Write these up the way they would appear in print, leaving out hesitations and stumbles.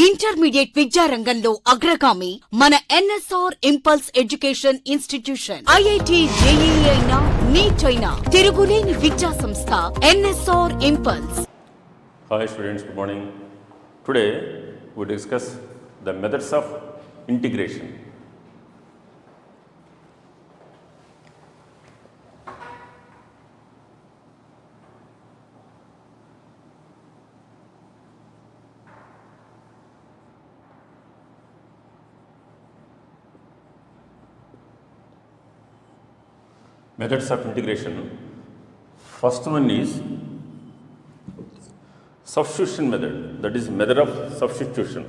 Intermediate విద్యారంగంలో అగ్రగామి మన NSR impulse education institution. IIT, JEE అయినా, నీట్ అయినా తిరుగులేని విద్యా సంస్థ NSR impulse. Hi students, good morning. Today we discuss the methods of integration. Methods of integration. First one is substitution method, that is method of substitution.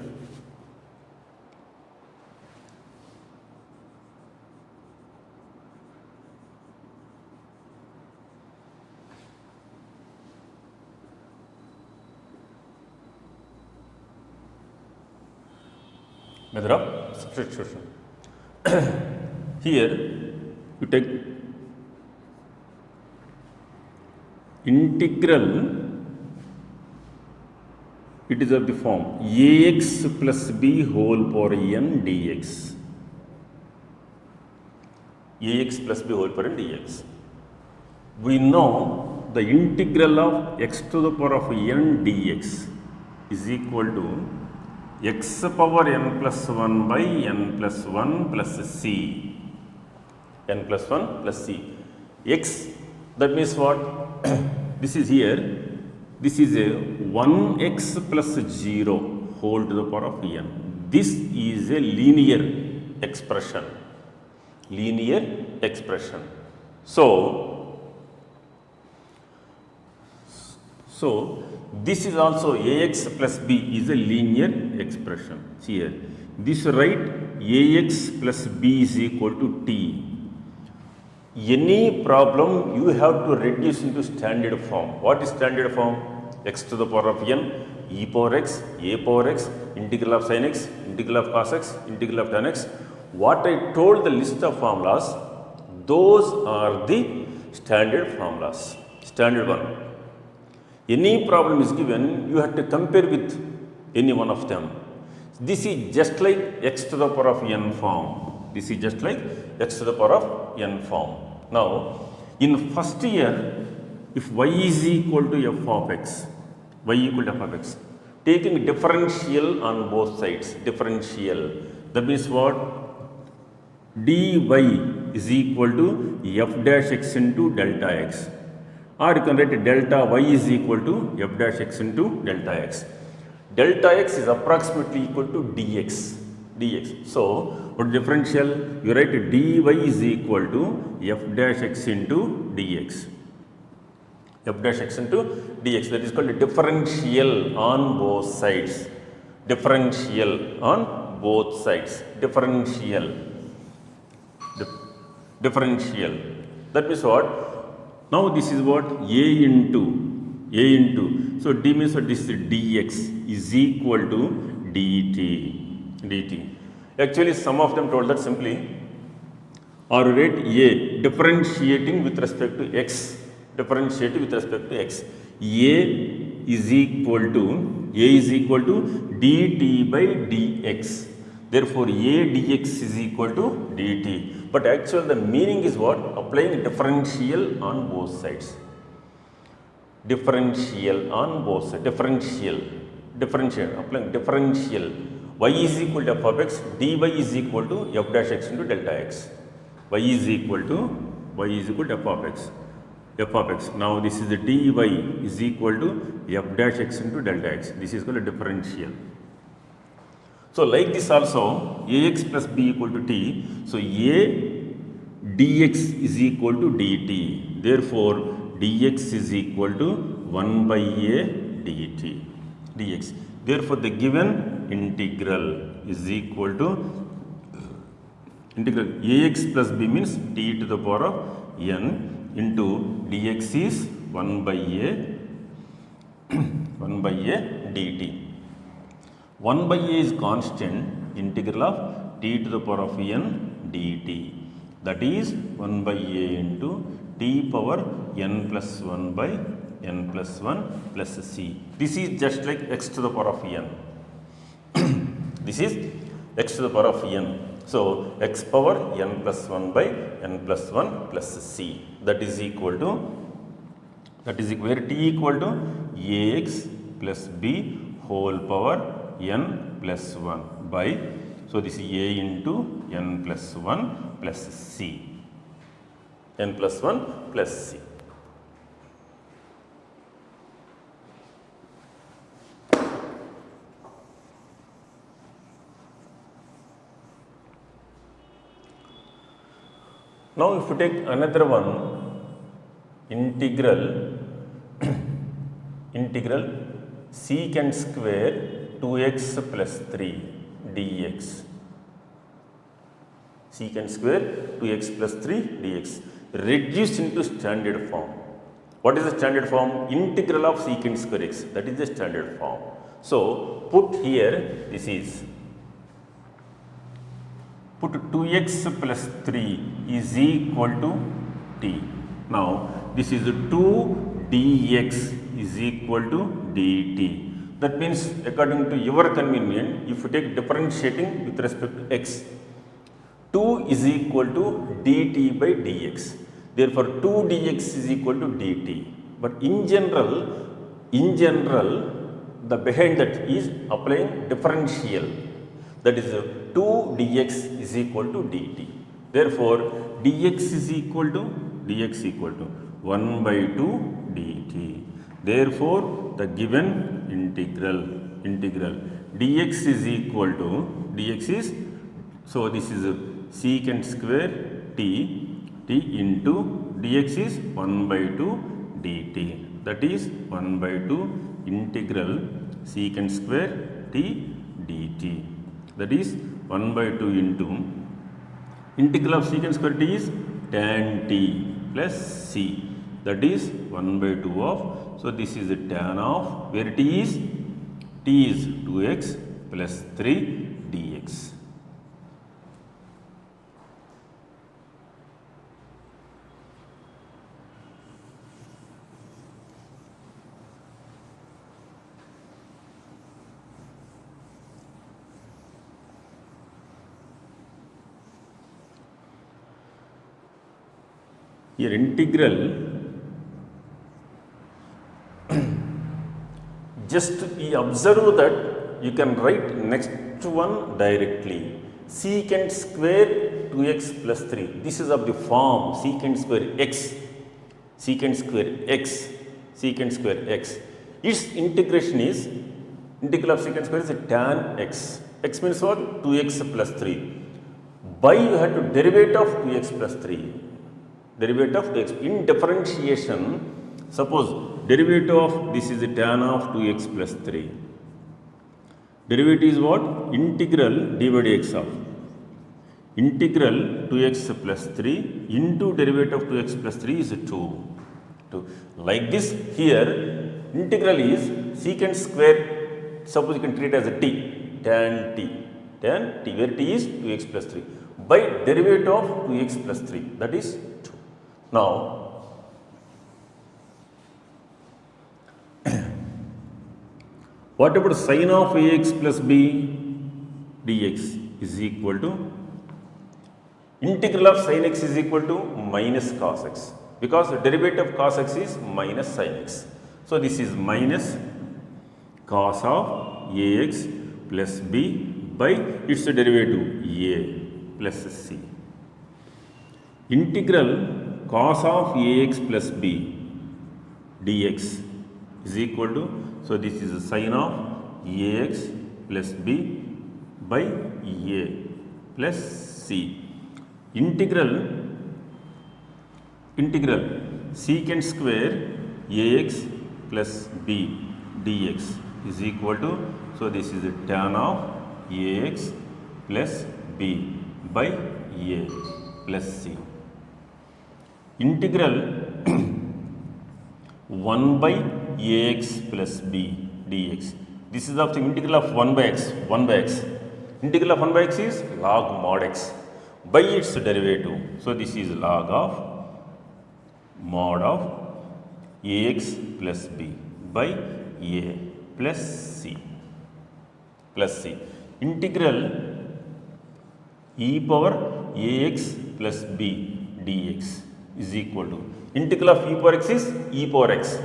Method of substitution. Here you take integral, it is of the form ax plus b whole power n dx. Ax plus b whole power n dx. We know the integral of x to the power of n dx is equal to x power n plus 1 by n plus 1 plus c. N plus 1 plus c. X, that means what? This is here. This is a 1x plus 0 whole to the power of n. This is a linear expression. Linear expression. So this is also ax plus b is a linear expression. Here, this write ax plus b is equal to t. Any problem you have to reduce into standard form. What is standard form? X to the power of n, e power x, a power x, integral of sin x, integral of cos x, integral of tan x. What I told the list of formulas, those are the standard formulas. Standard one. Any problem is given, you have to compare with any one of them. This is just like x to the power of n form. This is just like x to the power of n form. Now, in first year, if y is equal to f of x, y equal to f of x, taking differential on both sides, differential, that means what? dy is equal to f dash x into delta x. Or you can write delta y is equal to f dash x into delta x. Delta x is approximately equal to dx. So, for differential, you write dy is equal to f dash x into dx. F dash x into dx, that is called differential on both sides. Differential on both sides. Differential. Differential. That means what? Now this is what? A into. So d means what? This is dx is equal to dt. Actually, some of them told that simply, or rate a differentiating with respect to x. Differentiating with respect to x. A is equal to dt by dx. Therefore, a dx is equal to dt. But actually, the meaning is what? Applying differential on both sides. Differential on both sides. Differential. Applying differential. Y is equal to f of x. Dy is equal to f dash x into delta x. Y is equal to f of x. F of x. Now this is the dy is equal to f dash x into delta x. This is called a differential. So like this also, ax plus b equal to t. So a dx is equal to dt. Therefore, dx is equal to 1 by a dt. dx. Therefore, the given integral is equal to integral ax plus b means t to the power of n into dx is 1 by a dt. 1 by a is constant, integral of t to the power of n dt. That is 1 by a into t power n plus 1 by n plus 1 plus c. This is just like x to the power of n. This is x to the power of n. So x power n plus 1 by n plus 1 plus c. That is equal to, where t equal to ax plus b whole power n plus 1 by, so this is a into n plus 1 plus c. n plus 1 plus c. Now if you take another one, integral secant square 2x plus 3 dx. Secant square 2x plus 3 dx reduced into standard form. What is the standard form? Integral of secant square x. That is the standard form. So put here, this is, put 2x plus 3 is equal to t. Now this is 2 dx is equal to dt. That means according to your convenience, if you take differentiating with respect to x, 2 is equal to dt by dx. Therefore 2 dx is equal to dt. But in general, the behind that is applying differential. That is 2 dx is equal to dt. Therefore dx is equal to 1 by 2 dt. Therefore the given integral dx is equal to, dx is, so this is secant square t into dx is 1 by 2 dt. That is 1 by 2 integral secant square t dt. That is 1 by 2 into integral of secant square t is tan t plus c. That is 1 by 2 of, so this is the tan of, where t is 2x plus 3 dx. Here integral, just you observe that you can write next one directly. Secant square 2x plus 3. This is of the form secant square x. Secant square x. Its integration is, integral of secant square is tan x. X means what? 2x plus 3. By you have to derivative of 2x plus 3. Derivative of 2x. In differentiation, suppose derivative of this is the tan of 2x plus 3. Derivative is what? Integral d by dx of integral 2x plus 3 into derivative of 2x plus 3 is 2. Like this, here integral is secant square, suppose you can treat it as a t, tan t, where t is 2x plus 3 by derivative of 2x plus 3, that is 2. Now what about sin of ax plus b dx is equal to integral of sin x is equal to minus cos x, because the derivative of cos x is minus sin x. So this is minus cos of ax plus b by its derivative a plus c. Integral cos of ax plus b dx is equal to, so this is a sin of ax plus b by a plus c. Integral secant square ax plus b dx is equal to, so this is a tan of ax plus b by a plus c. Integral 1 by ax plus b dx. This is of the integral of 1 by x. Integral of 1 by x is log mod x by its derivative. So this is log of mod of ax plus b by a plus c. integral e power ax plus b dx is equal to integral of e power x is e power x.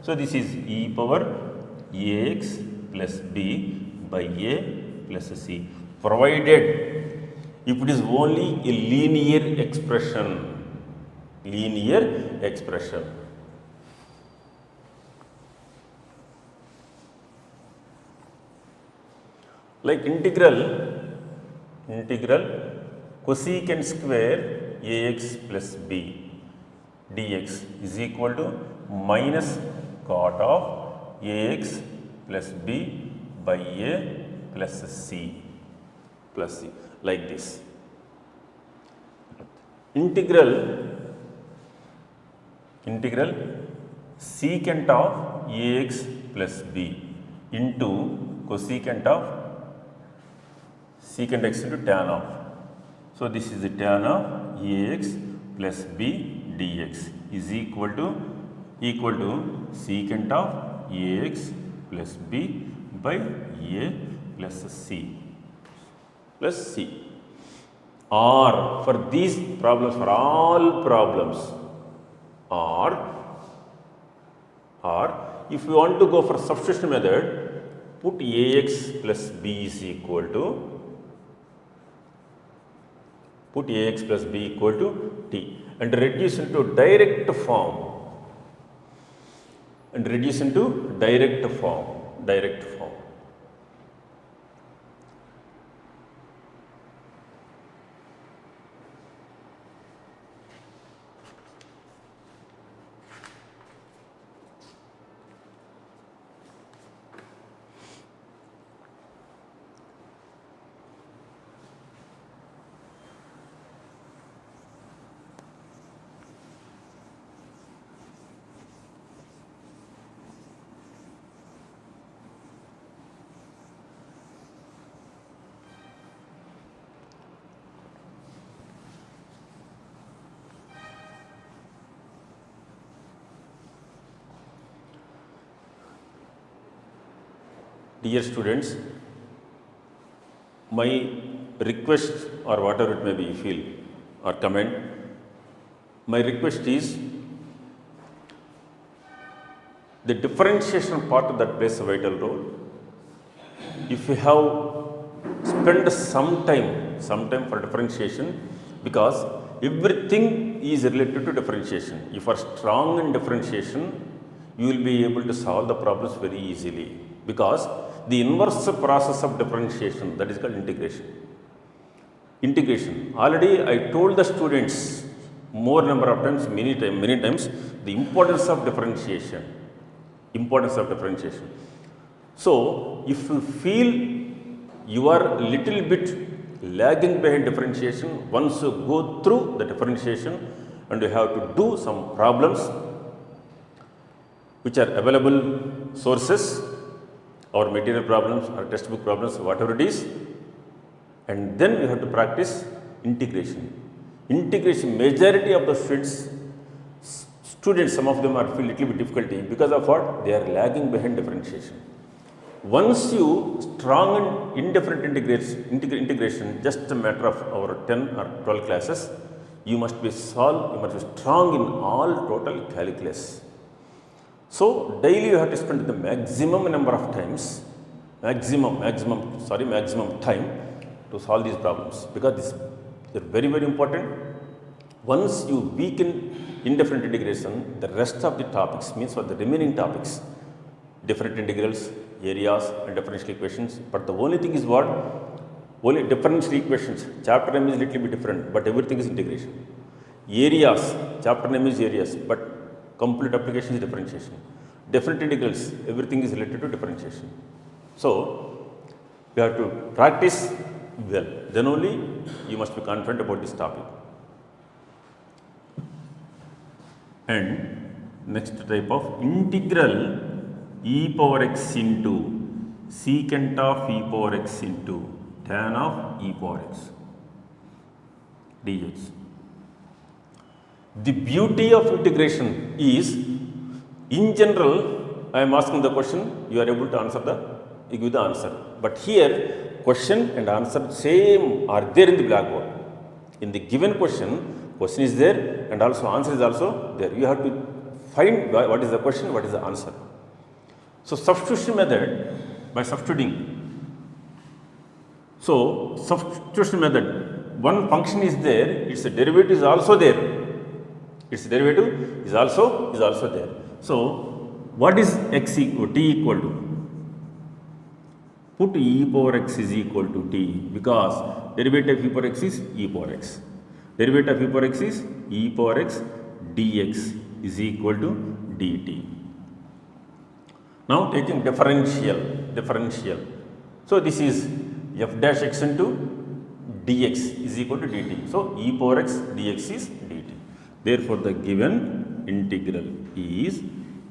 So this is e power ax plus b by a plus c, provided if it is only a linear expression. Linear expression. Like integral cosecant square ax plus b dx is equal to minus cot of ax plus b by a plus c like this. Integral secant of ax plus b into cosecant of secant x into tan of. So this is the tan of ax plus b dx is equal to secant of ax plus b by a plus c. Or for these problems, for all problems, or if you want to go for substitution method, put ax plus b is equal to t and reduce into direct form. Dear students, my request or whatever it may be, you feel or comment, my request is the differentiation part of that plays a vital role. If you have spent some time for differentiation, because everything is related to differentiation. If you are strong in differentiation, you will be able to solve the problems very easily, because the inverse process of differentiation, that is called integration. Already I told the students more number of times, many times, the importance of differentiation. So if you feel you are little bit lagging behind differentiation, once you go through the differentiation and you have to do some problems which are available sources or material problems or textbook problems, whatever it is, and then we have to practice integration. Majority of the students, some of them are feel little bit difficulty because of what? They are lagging behind differentiation. Once you strong in indifferent integration, just a matter of our 10 or 12 classes, you must be strong in all total calculus. So daily you have to spend the maximum number of times, maximum time to solve these problems, because these are very, very important. Once you weaken indifferent integration, the rest of the topics, means for the remaining topics, different integrals, areas and differential equations. But the only thing is what? Only differential equations, chapter name is little bit different, but everything is integration. Areas, chapter name is areas, but complete application is differentiation. Different integrals, everything is related to differentiation. So you have to practice well, then only you must be confident about this topic. And next type of integral e power x into secant of e power x into tan of e power x dx. The beauty of integration is, in general, I am asking the question, you are able to give the answer. But here, question and answer same are there in the blackboard. In the given question is there and also answer is also there. You have to find what is the question, what is the answer. So substitution method, by substituting. So substitution method, one function is there, its derivative is also there. Its derivative is also there. So what is x equal t equal to? Put e power x is equal to t, because derivative of e power x is e power x. Derivative of e power x is e power x dx is equal to dt. Now taking differential. So this is f dash x into dx is equal to dt. So e power x dx is dt. Therefore the given integral is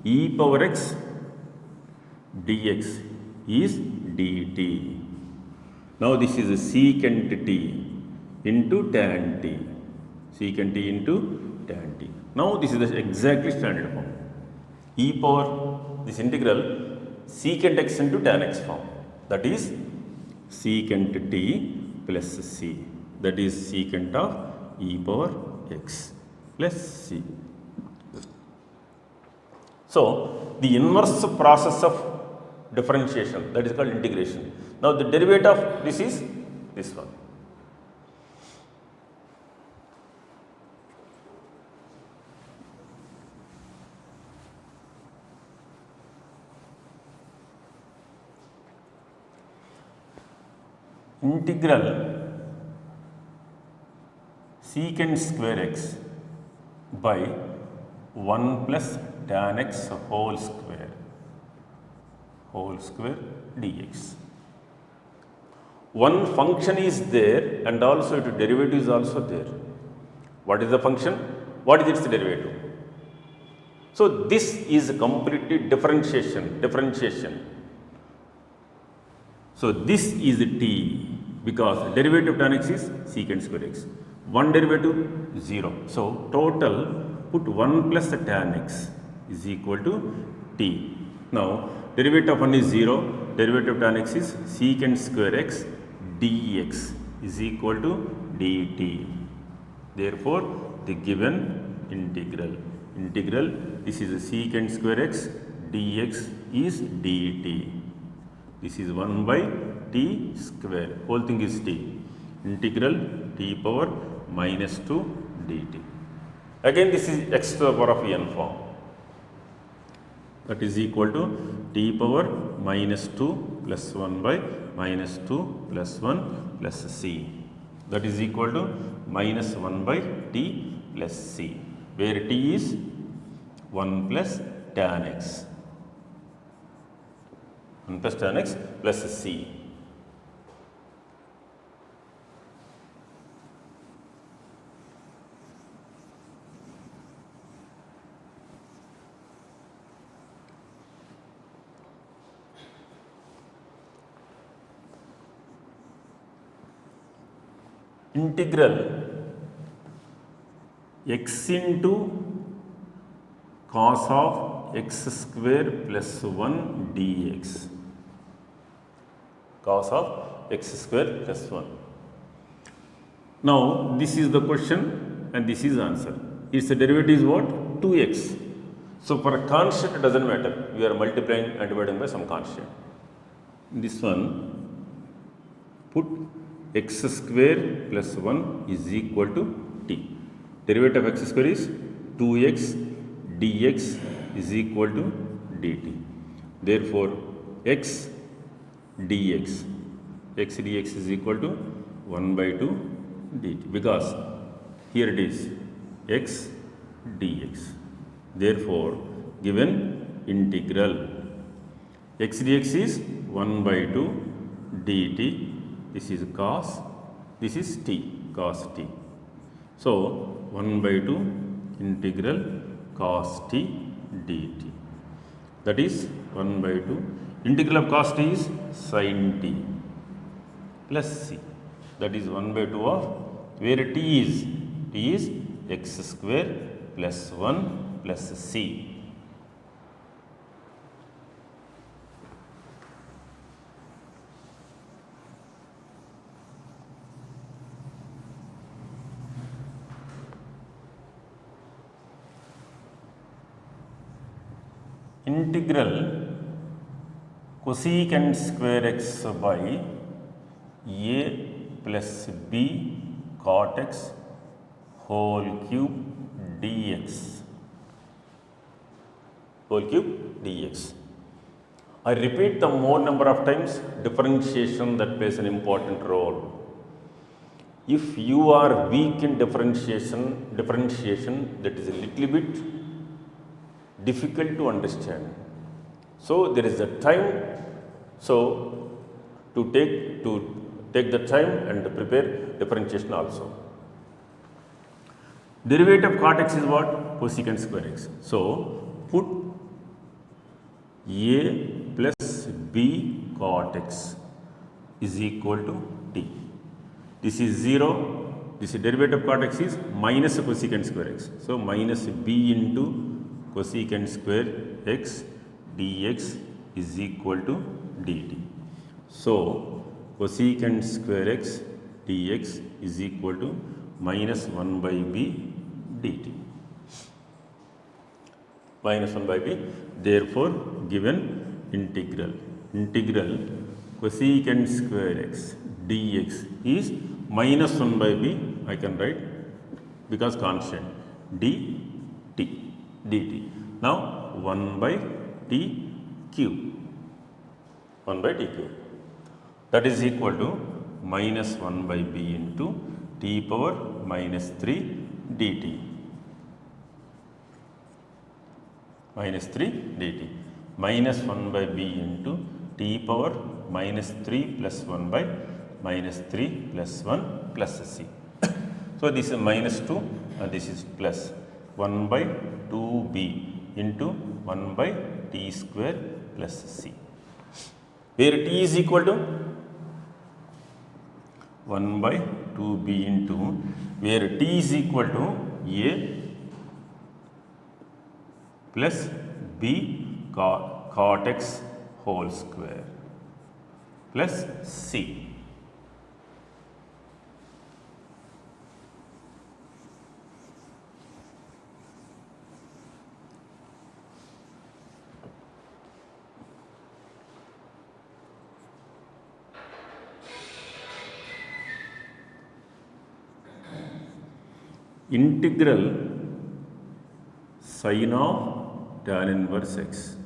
e power x dx is dt. Now this is secant t into tan t. Secant t into tan t. Now this is the exactly standard form. E power this integral secant x into tan x form. That is secant t plus c. That is secant of e power x plus c. So the inverse process of differentiation, that is called integration. Now the derivative of this is this one. Integral secant square x by 1 plus tan x whole square dx. One function is there and also its derivative is also there. What is the function? What is its derivative? So this is completely differentiation. So this is t, because derivative of tan x is secant square x. One derivative 0. So total put 1 plus tan x is equal to t. Now derivative of 1 is 0, derivative of tan x is secant square x dx is equal to dt. Therefore the given integral this is secant square x dx is dt. This is 1 by t square, whole thing is t. Integral t power minus 2 dt. Again this is x to the power of n form. That is equal to t power minus 2 plus 1 by minus 2 plus 1 plus c. That is equal to minus 1 by t plus c, where t is 1 plus tan x. 1 plus tan x plus c. Integral x into cos of x square plus 1 dx. Cos of x square plus 1. Now this is the question and this is answer. Its derivative is what? 2x. So for a constant it doesn't matter. We are multiplying and dividing by some constant. This one, put x square plus 1 is equal to t. Derivative of x square is 2x dx is equal to dt. Therefore x dx is equal to 1 by 2 dt, because here it is x dx. Therefore given integral x dx is 1 by 2 dt. This is cos, this is t, cos t. So 1 by 2 integral cos t dt. That is 1 by 2. Integral of cos t is sin t plus c. That is 1 by 2 of where t is x square plus 1 plus c. integral cosecant square x by a plus b cot x whole cube dx. Whole cube dx. I repeat the more number of times, differentiation that plays an important role. If you are weak in differentiation that is a little bit difficult to understand. So there is a time, so to take the time and prepare differentiation also. Derivative of cot x is what? Cosecant square x. So put a plus b cot x is equal to t. This is 0. This derivative of cot x is minus cosecant square x. So minus b into cosecant square x dx is equal to dt. So cosecant square x dx is equal to minus 1 by b dt. Minus 1 by b. Therefore, given integral cosecant square x dx is minus 1 by b, I can write because constant dt. Now 1 by t cube. 1 by t cube. That is equal to minus 1 by b into t power minus 3 dt. Minus 3 dt. Minus 1 by b into t power minus 3 plus 1 by minus 3 plus 1 plus c. So this is minus 2 and this is plus 1 by 2b into 1 by t square plus c. Where t is equal to 1 by 2b into where t is equal to a plus b cot x whole square plus c. Integral sin of tan inverse x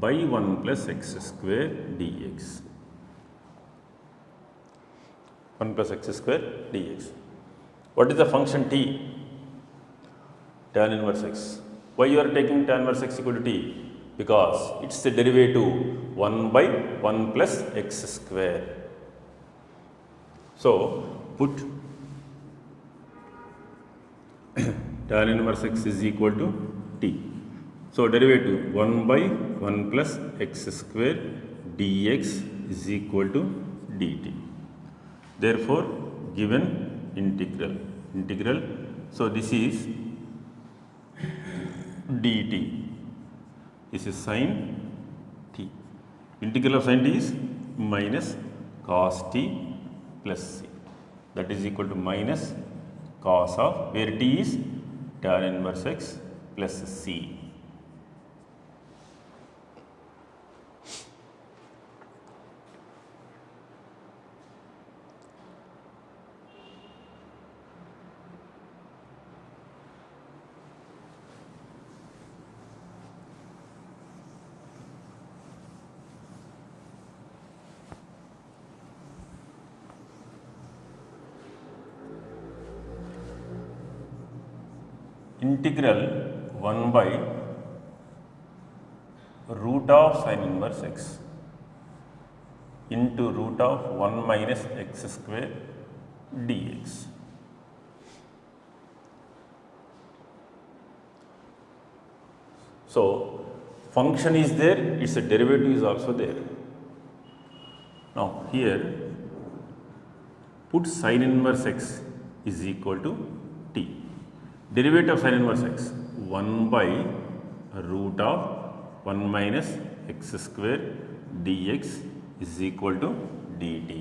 by 1 plus x square dx. 1 plus x square dx. What is the function t? Tan inverse x. Why you are taking tan inverse x equal to t? Because it's the derivative 1 by 1 plus x square. So put tan inverse x is equal to t. So derivative 1 by 1 plus x square dx is equal to dt. Therefore, given integral, so this is dt. This is sin t. Integral of sin t is minus cos t plus c. That is equal to minus cos of where t is tan inverse x plus c. Integral 1 by root of sin inverse x into root of 1 minus x square dx. So function is there, its derivative is also there. Now here put sin inverse x is equal to t. Derivative of sin inverse x 1 by root of 1 minus x square dx is equal to dt.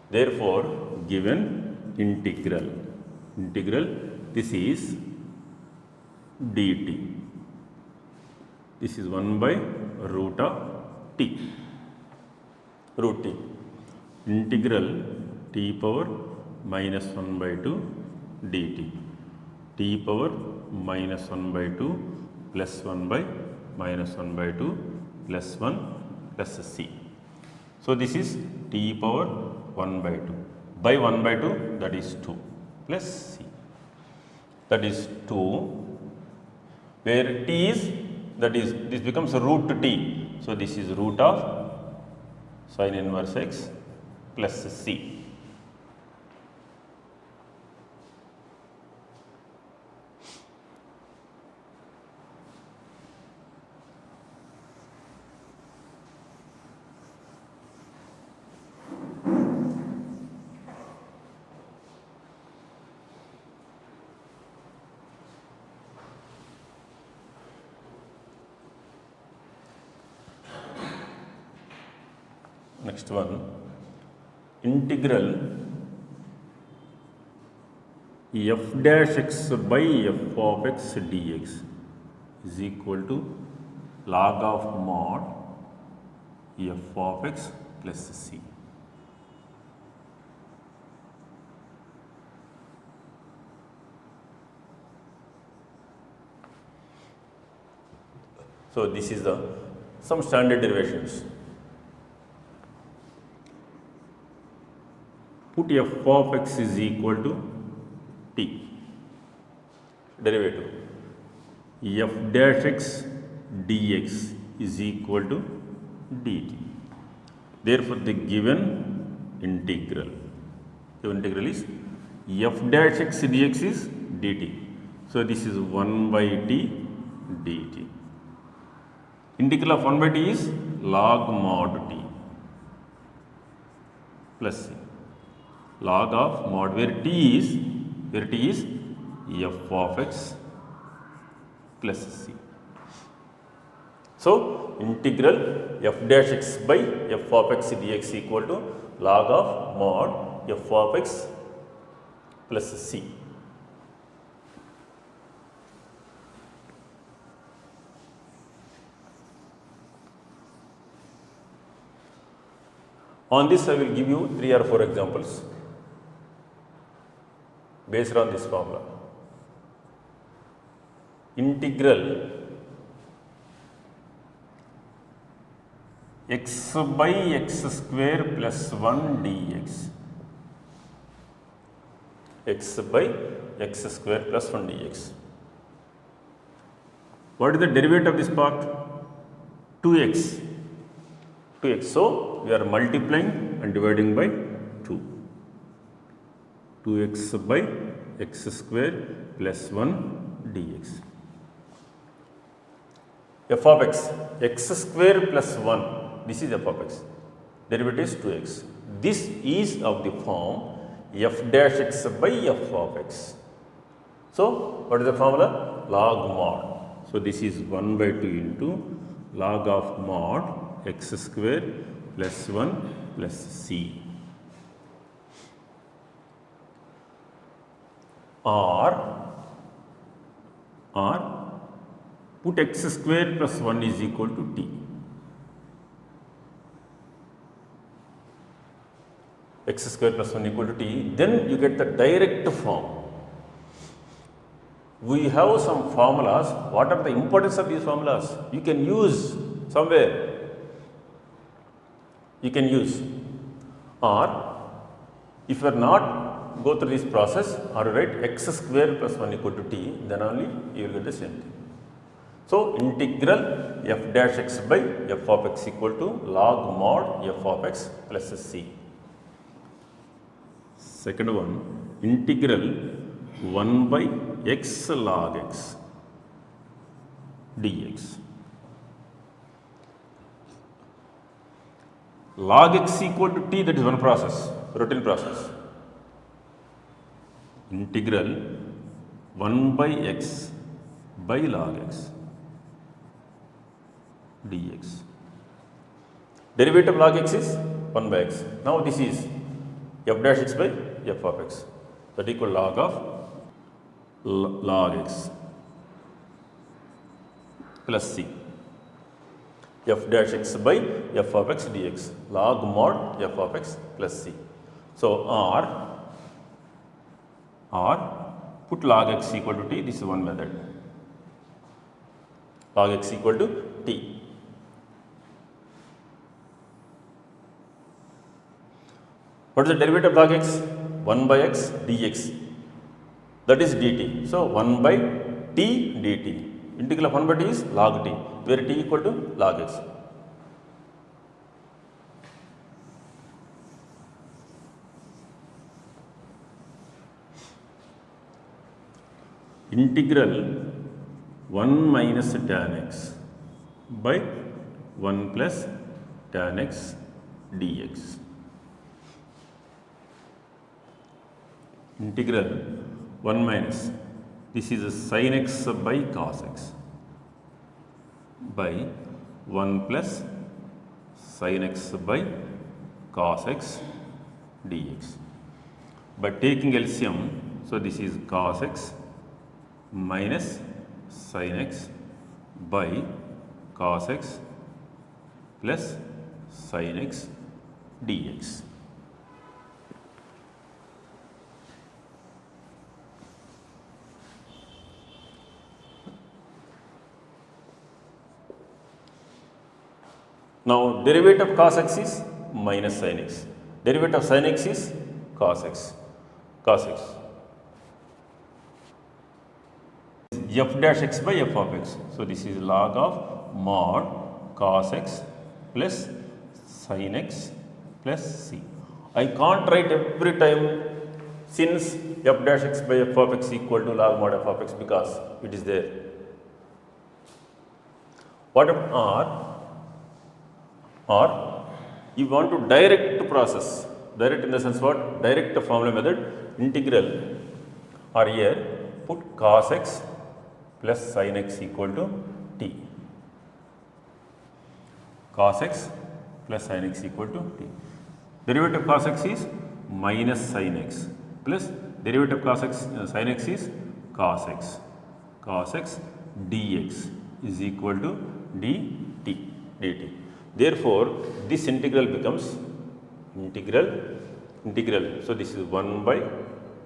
Therefore, given integral this is dt. This is 1 by root of t. Root t. Integral t power minus 1 by 2 dt. T power minus 1 by 2 plus 1 by minus 1 by 2 plus 1 plus c. So this is t power 1 by 2. By 1 by 2, that is 2 plus c. That is 2, where t is, that is, this becomes root t. So this is root of sin inverse x plus c. Next one, integral f dash x by f of x dx is equal to log of mod f of x plus c. So this is the some standard derivations. Put f of x is equal to t. Derivative. F dash x dx is equal to dt. Therefore, the given integral is f dash x dx is dt. So this is 1 by t dt. Integral of 1 by t is log mod t plus c. Log of mod, where t is f of x plus c. So integral f dash x by f of x dx equal to log of mod f of x plus c. On this I will give you 3 or 4 examples based on this formula. Integral x by x square plus 1 dx. X by x square plus 1 dx. What is the derivative of this part? 2x. 2x. So we are multiplying and dividing by 2. 2x by x square plus 1 dx. F of x, x square plus 1, this is f of x. Derivative is 2x. This is of the form f dash x by f of x. So what is the formula? Log mod. So this is 1 by 2 into log of mod x square plus 1 plus c. Or put x square plus 1 is equal to t. X square plus 1 equal to t, then you get the direct form. We have some formulas. What are the importance of these formulas? You can use somewhere. You can use. Or if you are not go through this process, or write x square plus 1 equal to t, then only you will get the same thing. So integral f dash x by f of x equal to log mod f of x plus c. Second one, integral 1 by x log x dx. Log x equal to t, that is one process, routine process. Integral 1 by x by log x dx. Derivative of log x is 1 by x. Now this is f dash x by f of x, that equal log of log x plus c. f dash x by f of x dx, log mod f of x plus c. So or put log x equal to t, this is one method, log x equal to t. What is the derivative of log x? 1 by x dx, that is dt. So 1 by t dt. Integral of 1 by t is log t, where t equal to log x. Integral 1 minus tan x by 1 plus tan x dx. Integral 1 minus, this is a sin x by cos x by 1 plus sin x by cos x dx. By taking LCM, so this is cos x minus sin x by cos x plus sin x dx. Now derivative of cos x is minus sin x. Derivative of sin x is cos x. Cos x. F dash x by f of x. So this is log of mod cos x plus sin x plus c. I can't write every time since f dash x by f of x equal to log mod f of x because it is there. What about or you want to direct process, direct in the sense what? Direct formula method, integral, or here put cos x plus sin x equal to t. Cos x plus sin x equal to t. Derivative of cos x is minus sin x plus derivative of cos x sin x is cos x. Cos x dx is equal to dt. Therefore, this integral becomes integral. So this is 1 by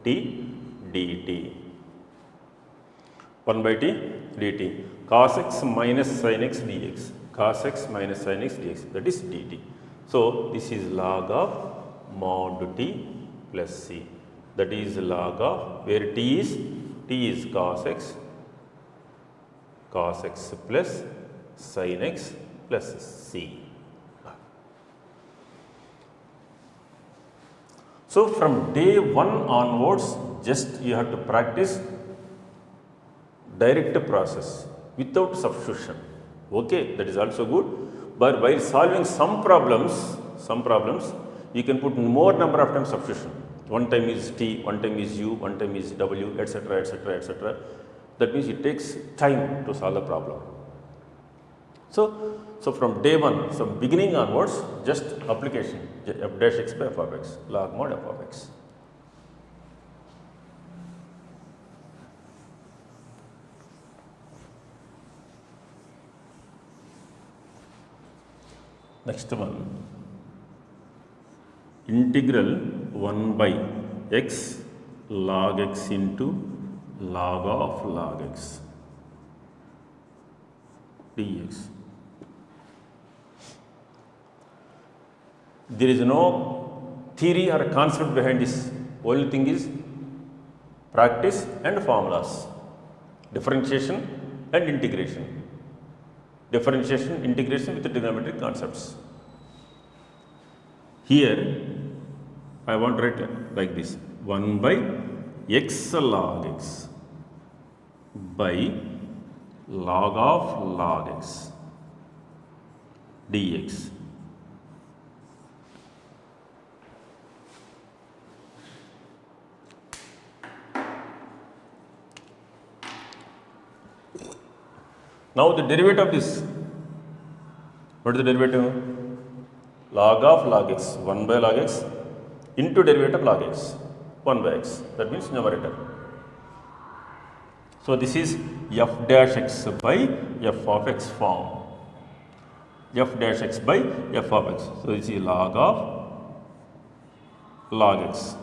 t dt. 1 by t dt. Cos x minus sin x dx. Cos x minus sin x dx. That is dt. So this is log of mod t plus c. That is log of where t is cos x plus sin x plus c. So from day 1 onwards, just you have to practice direct process without substitution. Okay, that is also good. But while solving some problems, you can put more number of times substitution. One time is t, one time is u, one time is w, etc., etc., etc. That means it takes time to solve the problem. So from day 1, so beginning onwards, just application f dash x by f of x, log mod f of x. Next one, integral 1 by x log x into log of log x dx. There is no theory or concept behind this. Only thing is practice and formulas, differentiation and integration. Differentiation, integration with the trigonometric concepts. Here, I want to write like this: 1 by x log x by log of log x dx. Now the derivative of this, what is the derivative? Log of log x, 1 by log x into derivative of log x, 1 by x, that means numerator. So this is f dash x by f of x form. f dash x by f of x. So this is log of log x.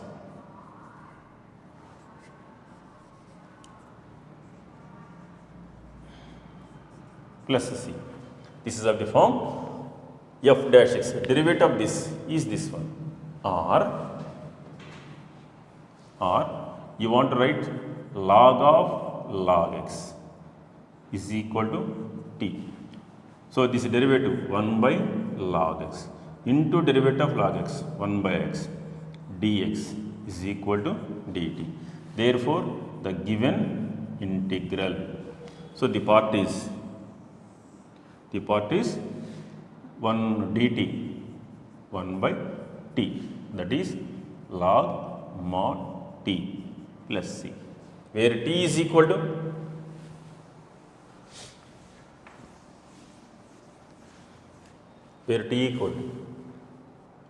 Plus c. This is of the form f dash x. Derivative of this is this one. Or you want to write log of log x is equal to t. So this is derivative 1 by log x into derivative of log x 1 by x dx is equal to dt. Therefore, the given integral. So the part is 1 dt 1 by t, that is log mod t plus c, where t is equal to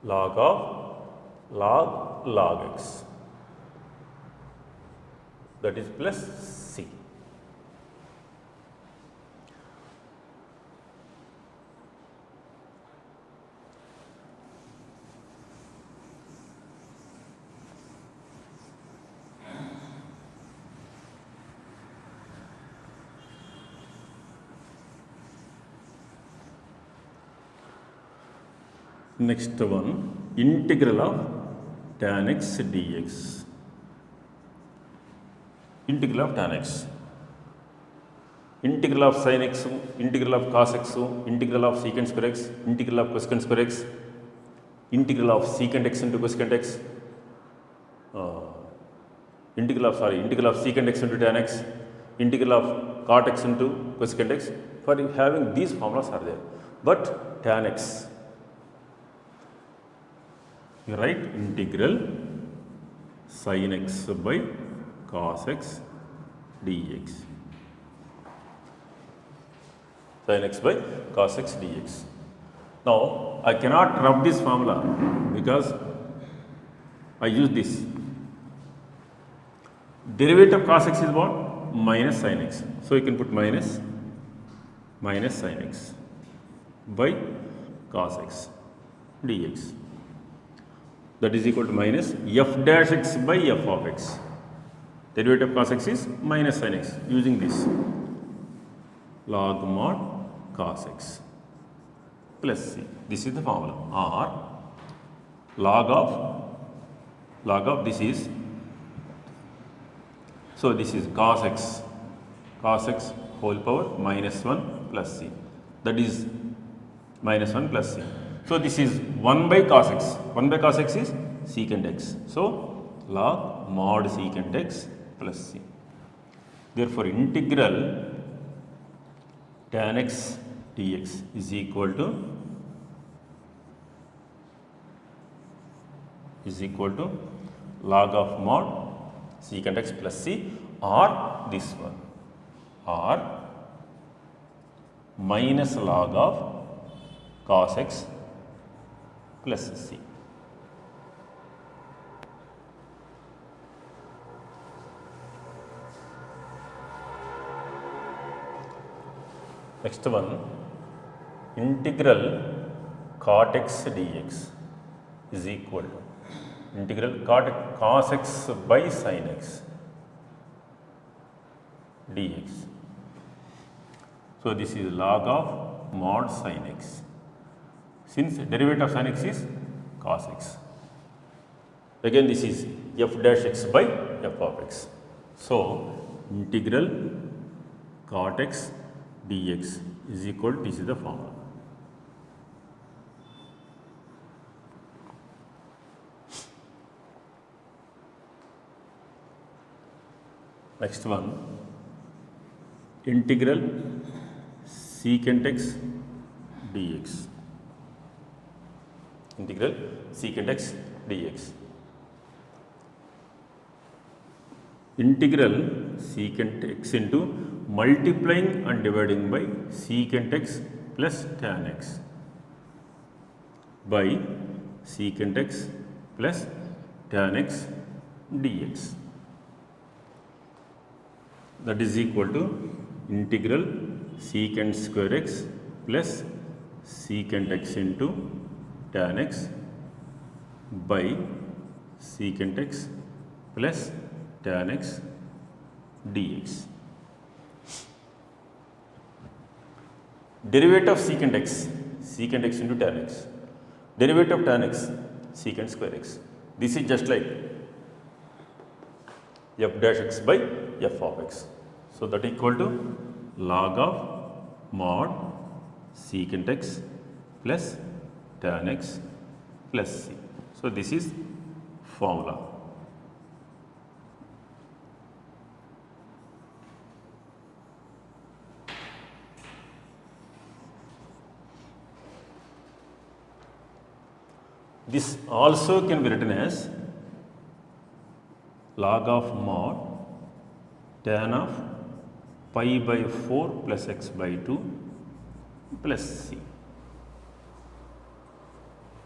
log of log x, that is plus c. Next one, integral of tan x dx. Integral of tan x. Integral of sin x, integral of cos x, integral of secant square x, integral of cosecant square x, integral of secant x into cosecant x, integral of secant x into tan x, integral of cot x into cosecant x. For having these formulas are there, but tan x, you write integral sin x by cos x dx. Sin x by cos x dx. Now, I cannot rub this formula because I use this. Derivative of cos x is what? Minus sin x. So, you can put minus sin x by cos x dx. That is equal to minus f dash x by f of x. Derivative of cos x is minus sin x, using this log mod cos x plus c. This is the formula. Or log of this is, so this is cos x whole power minus 1 plus c, that is minus 1 plus c. So this is 1 by cos x. 1 by cos x is secant x. So log mod secant x plus c. Therefore, integral tan x dx is equal to log of mod secant x plus c, or this one, or minus log of cos x plus c. Next one, integral cot x dx is equal to integral cos x by sin x dx. So this is log of mod sin x. Since derivative of sin x is cos x, again this is f dash x by f of x. So integral cot x dx is equal to, this is the formula. Next one, integral secant x dx. Integral secant x dx. Integral secant x into multiplying and dividing by secant x plus tan x by secant x plus tan x dx. That is equal to integral secant square x plus secant x into tan x by secant x plus tan x dx. Derivative of secant x into tan x. Derivative of tan x, secant square x. This is just like f dash x by f of x. So that equal to log of mod secant x plus tan x plus c. So this is formula. This also can be written as log of mod tan of pi by 4 plus x by 2 plus c.